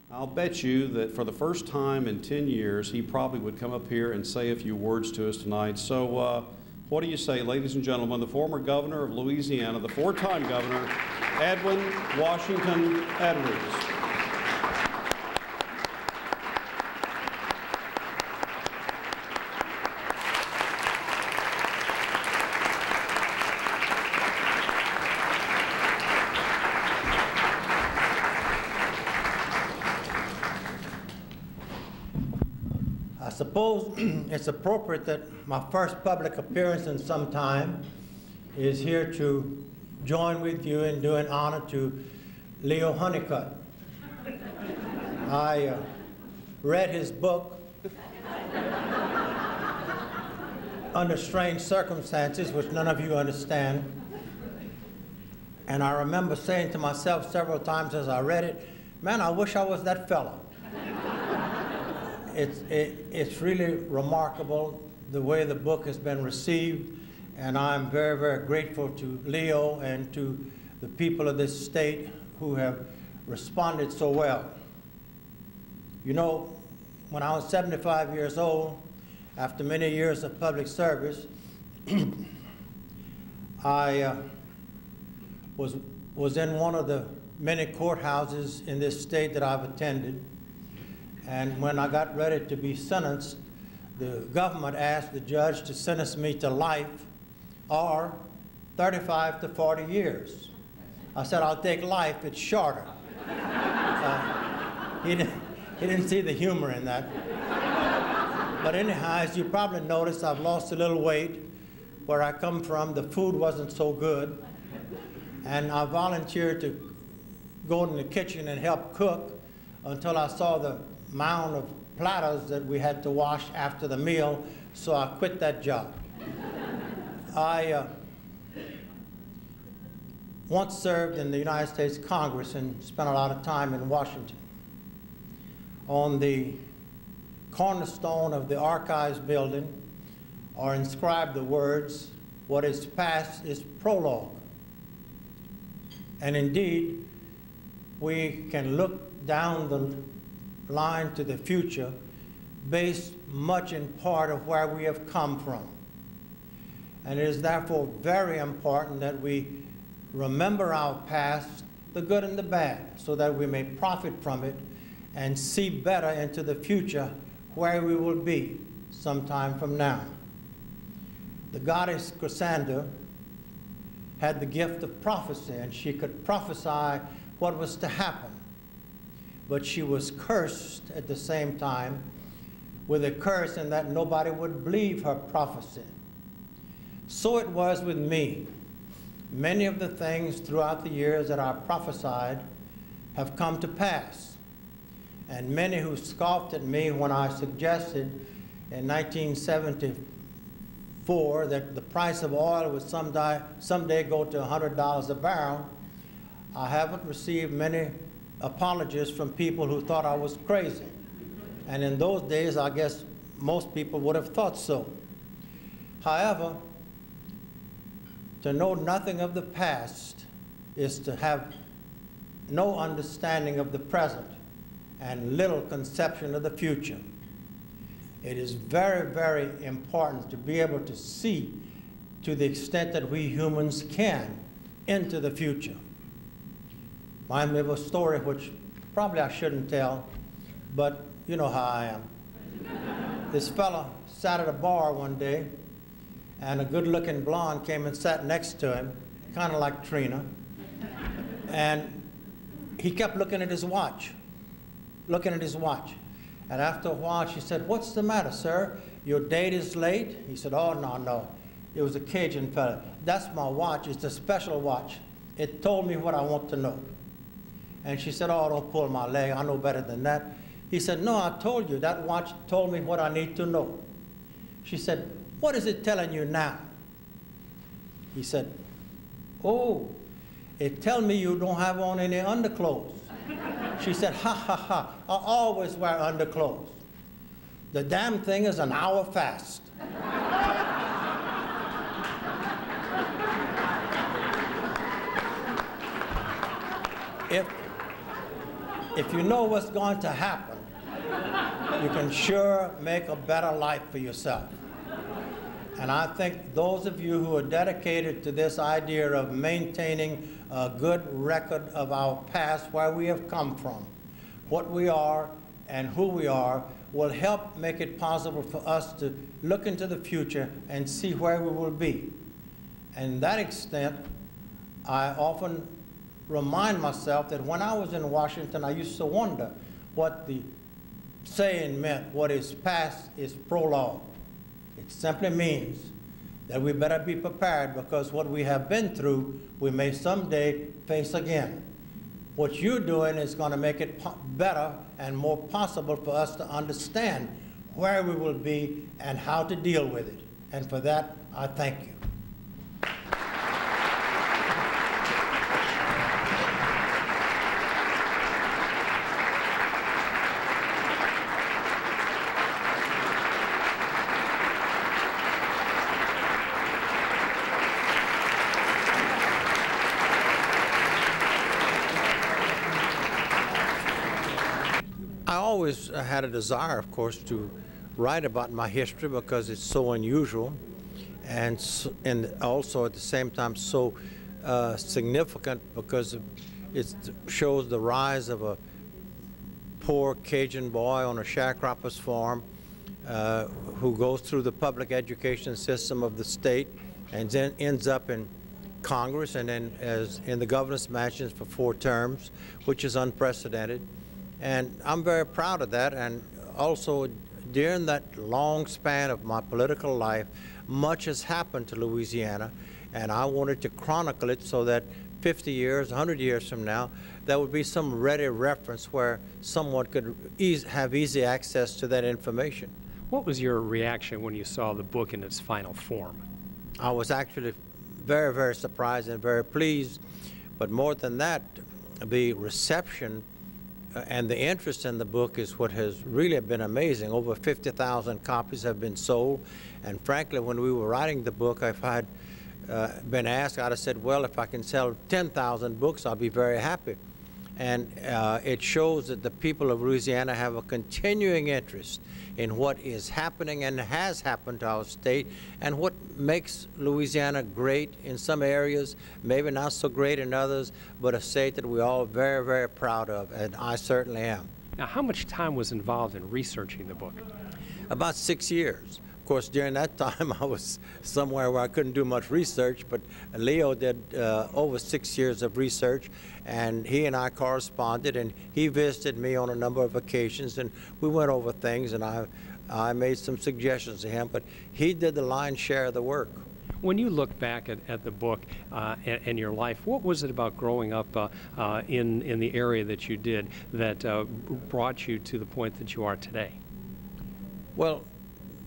I'll bet you that for the first time in 10 years, he probably would come up here and say a few words to us tonight. So what do you say, ladies and gentlemen, the former governor of Louisiana, the four-time governor, Edwin Washington Edwards. I suppose it's appropriate that my first public appearance in some time is here to join with you in doing honor to Leo Honeycutt. I read his book under strange circumstances, which none of you understand. And I remember saying to myself several times as I read it, man, I wish I was that fellow. It's really remarkable the way the book has been received, and I'm very, very grateful to Leo and to the people of this state who have responded so well. You know, when I was 75 years old, after many years of public service, I was in one of the many courthouses in this state that I've attended. And when I got ready to be sentenced, the government asked the judge to sentence me to life or 35 to 40 years. I said, I'll take life, it's shorter. He didn't see the humor in that. But anyhow, as you probably noticed, I've lost a little weight. Where I come from, the food wasn't so good. And I volunteered to go in the kitchen and help cook until I saw the mound of platters that we had to wash after the meal, so I quit that job. I once served in the United States Congress and spent a lot of time in Washington. On the cornerstone of the Archives building are inscribed the words, "What is past is prologue." And indeed, we can look down the line to the future based much in part of where we have come from. And it is therefore very important that we remember our past, the good and the bad, so that we may profit from it and see better into the future where we will be sometime from now. The goddess Cassandra had the gift of prophecy, and she could prophesy what was to happen. But she was cursed at the same time with a curse in that nobody would believe her prophecy. So it was with me. Many of the things throughout the years that I prophesied have come to pass. And many who scoffed at me when I suggested in 1974 that the price of oil would someday go to $100 a barrel, I haven't received many apologies from people who thought I was crazy. And in those days, I guess most people would have thought so. However, to know nothing of the past is to have no understanding of the present and little conception of the future. It is very, very important to be able to see, to the extent that we humans can, into the future. Reminds me of a story which probably I shouldn't tell, but you know how I am. This fella sat at a bar one day, and a good-looking blonde came and sat next to him, kind of like Trina, and he kept looking at his watch, And after a while, she said, "What's the matter, sir? Your date is late?" He said, "Oh, no. It was a Cajun fella. That's my watch. It's a special watch. It told me what I want to know." And she said, "Oh, don't pull my leg. I know better than that." He said, "No, I told you. That watch told me what I need to know." She said, "What is it telling you now?" He said, "Oh, it tells me you don't have on any underclothes." She said, "Ha, ha, ha. I always wear underclothes. The damn thing is an hour fast." if you know what's going to happen, you can sure make a better life for yourself. And I think those of you who are dedicated to this idea of maintaining a good record of our past, where we have come from, what we are, and who we are, will help make it possible for us to look into the future and see where we will be. And to that extent, I often remind myself that when I was in Washington, I used to wonder what the saying meant, what is past is prologue. It simply means that we better be prepared, because what we have been through, we may someday face again. What you're doing is going to make it better and more possible for us to understand where we will be and how to deal with it. And for that, I thank you. I always had a desire, of course, to write about my history because it's so unusual and also at the same time so significant, because it shows the rise of a poor Cajun boy on a sharecropper's farm who goes through the public education system of the state and then ends up in Congress and then as in the governor's mansions for 4 terms, which is unprecedented. And I'm very proud of that. And also, during that long span of my political life, much has happened to Louisiana, and I wanted to chronicle it so that 50 years, 100 years from now, there would be some ready reference where someone could have easy access to that information. What was your reaction when you saw the book in its final form? I was actually very, very surprised and very pleased. But more than that, the reception and the interest in the book is what has really been amazing. Over 50,000 copies have been sold. And frankly, when we were writing the book, if I had been asked, I'd have said, well, if I can sell 10,000 books, I'll be very happy. And it shows that the people of Louisiana have a continuing interest in what is happening and has happened to our state, and what makes Louisiana great in some areas, maybe not so great in others, but a state that we're all very, very proud of, and I certainly am. Now, how much time was involved in researching the book? About 6 years. Of course, during that time, I was somewhere where I couldn't do much research, but Leo did over 6 years of research, and he and I corresponded, and he visited me on a number of occasions, and we went over things, and I made some suggestions to him, but he did the lion's share of the work. When you look back at the book and your life, what was it about growing up in the area that you did that brought you to the point that you are today? Well,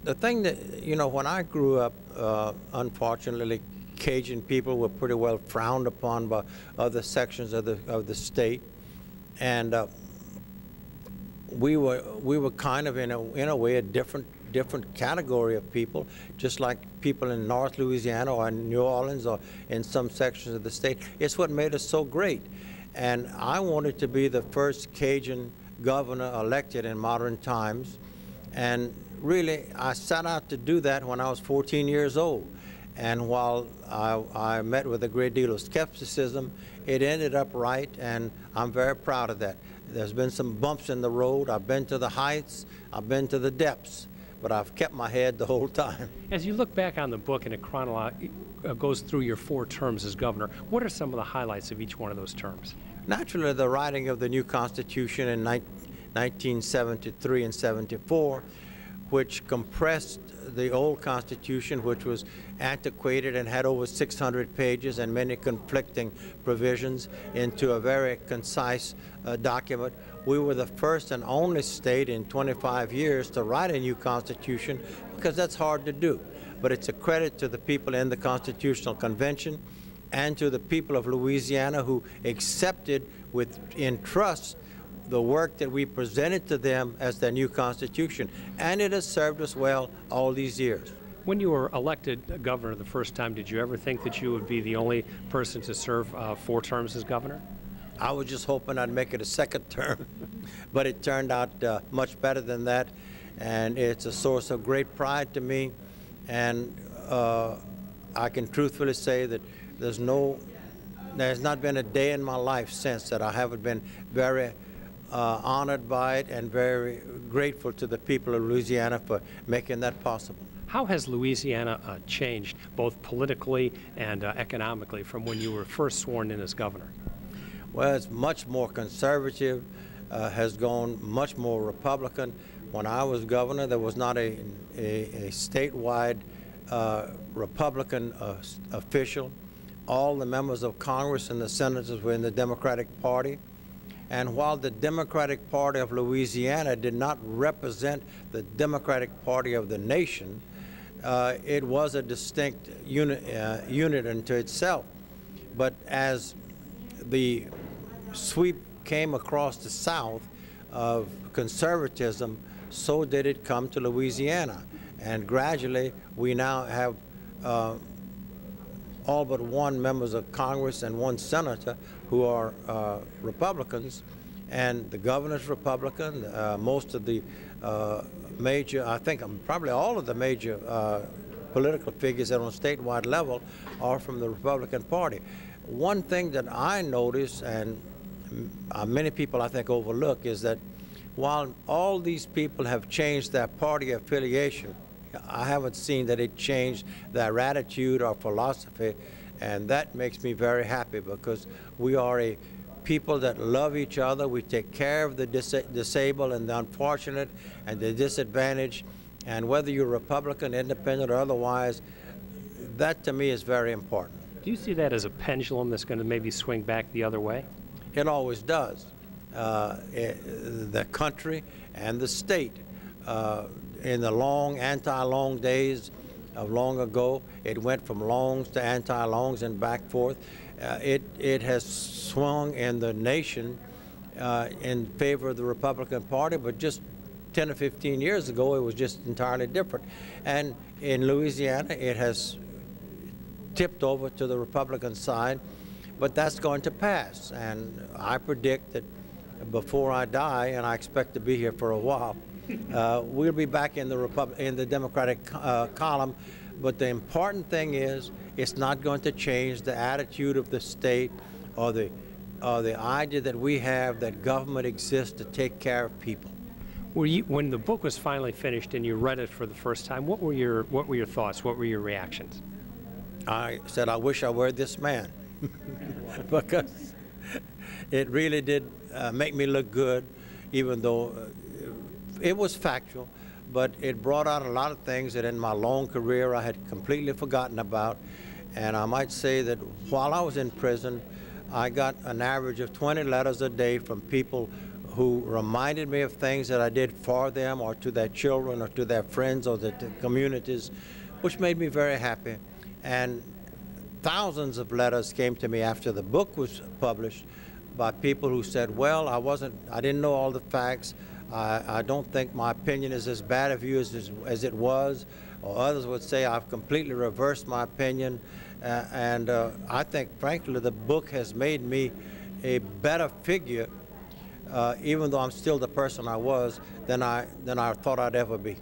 the thing that, you know, when I grew up, unfortunately, Cajun people were pretty well frowned upon by other sections of the state, and we were kind of in a way a different category of people, just like people in North Louisiana or in New Orleans or in some sections of the state. It's what made us so great, and I wanted to be the first Cajun governor elected in modern times, and really, I set out to do that when I was 14 years old. And while I met with a great deal of skepticism, it ended up right, and I'm very proud of that. There's been some bumps in the road. I've been to the heights, I've been to the depths, but I've kept my head the whole time. As you look back on the book and it goes through your 4 terms as governor, what are some of the highlights of each one of those terms? Naturally, the writing of the new Constitution in 1973 and 74, which compressed the old Constitution, which was antiquated and had over 600 pages and many conflicting provisions, into a very concise document. We were the first and only state in 25 years to write a new Constitution, because that's hard to do. But it's a credit to the people in the Constitutional Convention and to the people of Louisiana who accepted in trust the work that we presented to them as the new Constitution, and it has served us well all these years. When you were elected governor the first time, did you ever think that you would be the only person to serve 4 terms as governor? I was just hoping I'd make it a second term, but it turned out much better than that, and it's a source of great pride to me, and I can truthfully say that there's not been a day in my life since that I haven't been very honored by it and very grateful to the people of Louisiana for making that possible. How has Louisiana changed, both politically and economically, from when you were first sworn in as governor? Well, it's much more conservative, has gone much more Republican. When I was governor, there was not a statewide Republican official. All the members of Congress and the senators were in the Democratic Party. And while the Democratic Party of Louisiana did not represent the Democratic Party of the nation, it was a distinct unit unto itself. But as the sweep came across the South of conservatism, so did it come to Louisiana. And gradually, we now have all but one members of Congress and one senator who are Republicans, and the governor's Republican. Most of the major, I think probably all of the major political figures that on a statewide level are from the Republican Party. One thing that I notice, and many people I think overlook, is that while all these people have changed their party affiliation, I haven't seen that it changed their attitude or philosophy, and that makes me very happy, because we are a people that love each other. We take care of the disabled and the unfortunate and the disadvantaged, and whether you're Republican, independent, or otherwise, that to me is very important. Do you see that as a pendulum that's going to maybe swing back the other way? It always does. The country and the state, in the long anti-long days of long ago, it went from longs to anti-longs and back forth. It has swung in the nation in favor of the Republican Party, but just 10 or 15 years ago, it was just entirely different. And in Louisiana, it has tipped over to the Republican side, but that's going to pass. And I predict that before I die, and I expect to be here for a while, we'll be back in the Democratic column. But the important thing is, it's not going to change the attitude of the state or the idea that we have that government exists to take care of people. When the book was finally finished and you read it for the first time, what were your thoughts? What were your reactions? I said, I wish I were this man, because it really did make me look good, even though it was factual, but it brought out a lot of things that in my long career I had completely forgotten about. And I might say that while I was in prison, I got an average of 20 letters a day from people who reminded me of things that I did for them or to their children or to their friends or the communities, which made me very happy. And thousands of letters came to me after the book was published by people who said, well, I didn't know all the facts. I don't think my opinion is as bad of you as it was. Or others would say I've completely reversed my opinion. And I think, frankly, the book has made me a better figure, even though I'm still the person I was, than I thought I'd ever be.